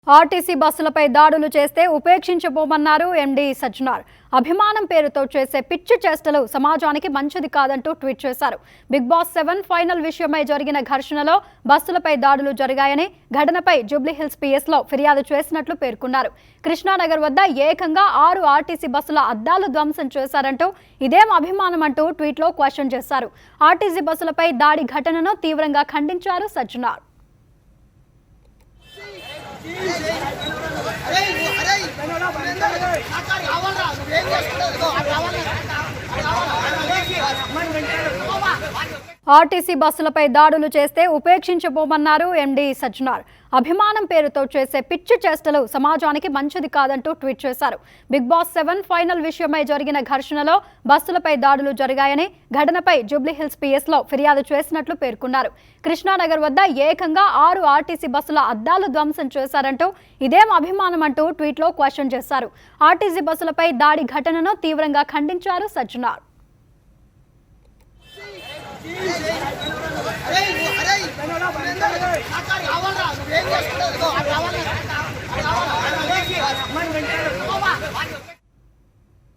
RTC బస్సులపై దాడులు చేస్తే ఉపేక్షించబోమన్నారు MD Sajjanar. అభిమానం పేరుతో చేసే పిచ్చి చేష్టలు సమాజానికి మంచిది కాదంటూ ట్వీట్ చేశారు. బిగ్ బాస్ 7 ఫైనల్ విషయమై జరిగిన ఘర్షణలో బస్సులపై దాడులు జరిగాయని, ఘటనపై జూబ్లీహిల్స్ పిఎస్లో ఫిర్యాదు చేసినట్లు పేర్కొన్నారు. కృష్ణానగర్ వద్ద ఏకంగా 6 ఆర్టీసీ బస్సుల అద్దాలు ధ్వంసం చేశారంటూ ఇదేం అభిమానం అంటూ ట్వీట్లో క్వశ్చన్ చేశారు. ఆర్టీసీ బస్సులపై దాడి ఘటనను తీవ్రంగా ఖండించారు సజ్జనార్. ఆర్టీసీ బస్సులపై దాడులు చేస్తే ఉపేక్షించబోమన్నారు ఎండీ సజ్జనార్. అభిమానం పేరుతో చేసే పిచ్చి చేష్టలు సమాజానికి మంచిది కాదంటూ ట్వీట్ చేశారు. బిగ్ బాస్ 7 ఫైనల్ విషయమై జరిగిన ఘర్షణలో బస్సులపై దాడులు జరిగాయని, ఘటనపై జూబ్లీహిల్స్ పిఎస్లో ఫిర్యాదు చేసినట్లు పేర్కొన్నారు. కృష్ణానగర్ వద్ద ఏకంగా 6 ఆర్టీసీ బస్సుల అద్దాలు ధ్వంసం చేశారంటూ ఇదేం అభిమానం అంటూ ట్వీట్లో క్వశ్చన్ చేశారు. ఆర్టీసీ బస్సులపై దాడి ఘటనను తీవ్రంగా ఖండించారు సజ్జనార్. అరే